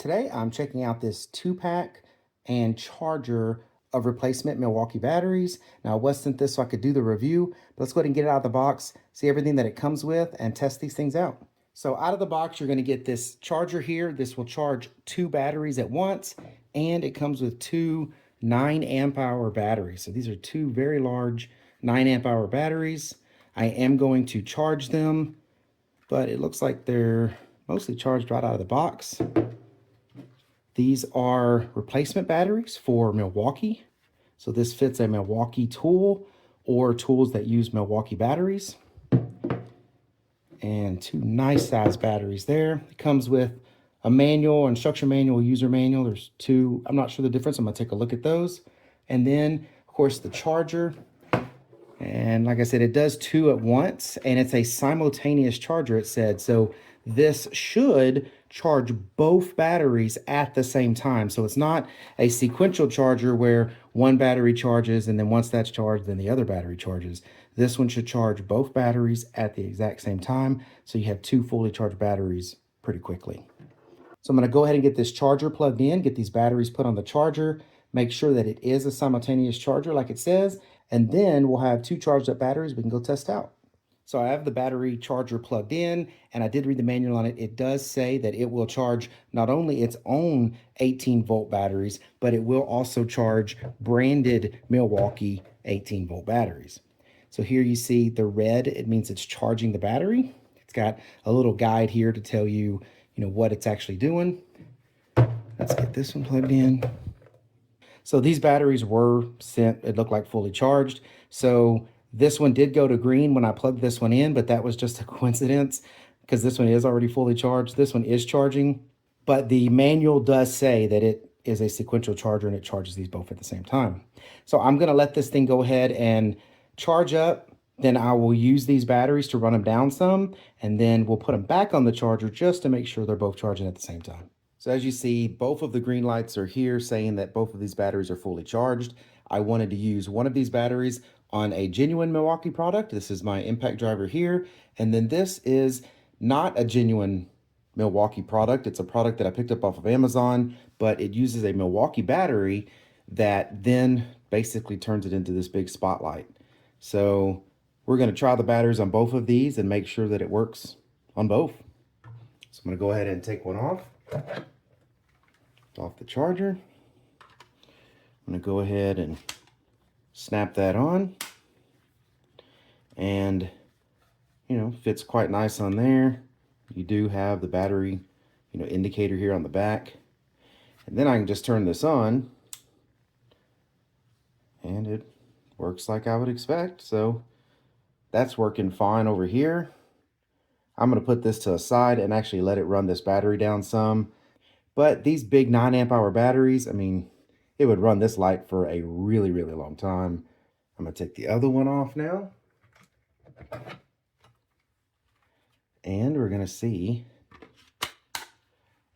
Today I'm checking out this 2-pack and charger of replacement Milwaukee batteries. Now I was sent this so I could do the review, but let's go ahead and get it out of the box, see everything that it comes with, and test these things out. So out of the box, you're going to get this charger here. This will charge 2 batteries at once, and it comes with 2 9-amp-hour batteries. So these are 2 very large 9-amp-hour batteries. I am going to charge them, but it looks like they're mostly charged right out of the box. These are replacement batteries for Milwaukee. So this fits a Milwaukee tool or tools that use Milwaukee batteries. And 2 nice size batteries there. It comes with a manual, instruction manual, user manual. There's 2, I'm not sure the difference. I'm gonna take a look at those. And then of course the charger. And like I said, it does 2 at once, and it's a simultaneous charger, it said. So this should charge both batteries at the same time. So it's not a sequential charger where one battery charges, and then once that's charged, then the other battery charges. This one should charge both batteries at the exact same time. So you have 2 fully charged batteries pretty quickly. So I'm going to go ahead and get this charger plugged in, get these batteries put on the charger, make sure that it is a simultaneous charger like it says, and then we'll have 2 charged up batteries we can go test out. So I have the battery charger plugged in, and I did read the manual on it. It does say that it will charge not only its own 18-volt batteries, but it will also charge branded Milwaukee 18-volt batteries. So here you see the red, it means it's charging the battery. It's got a little guide here to tell you, what it's actually doing. Let's get this one plugged in. So these batteries were sent, it looked like fully charged. So this one did go to green when I plugged this one in, but that was just a coincidence because this one is already fully charged. This one is charging, but the manual does say that it is a sequential charger and it charges these both at the same time. So I'm gonna let this thing go ahead and charge up. Then I will use these batteries to run them down some, and then we'll put them back on the charger just to make sure they're both charging at the same time. So as you see, both of the green lights are here saying that both of these batteries are fully charged. I wanted to use one of these batteries on a genuine Milwaukee product. This is my impact driver here. And then this is not a genuine Milwaukee product. It's a product that I picked up off of Amazon, but it uses a Milwaukee battery that then basically turns it into this big spotlight. So we're going to try the batteries on both of these and make sure that it works on both. So I'm going to go ahead and take one off the charger. I'm going to go ahead and snap that on, and fits quite nice on there. You do have the battery indicator here on the back, and then I can just turn this on and it works like I would expect. So that's working fine over here. I'm going to put this to the side and actually let it run this battery down some. But these big 9-amp-hour batteries, I mean, it would run this light for a really, really long time. I'm going to take the other one off now. And we're going to see.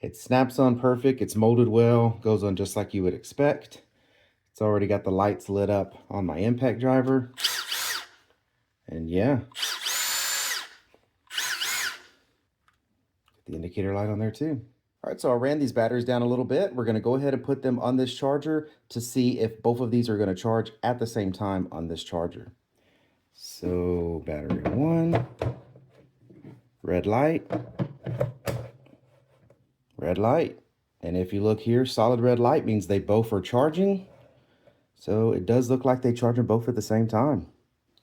It snaps on perfect. It's molded well. Goes on just like you would expect. It's already got the lights lit up on my impact driver. And yeah. The indicator light on there too. All right, so I ran these batteries down a little bit. We're gonna go ahead and put them on this charger to see if both of these are gonna charge at the same time on this charger. So battery 1, red light. And if you look here, solid red light means they both are charging. So it does look like they charge them both at the same time.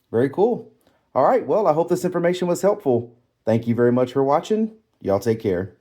Very cool. All right, well, I hope this information was helpful. Thank you very much for watching. Y'all take care.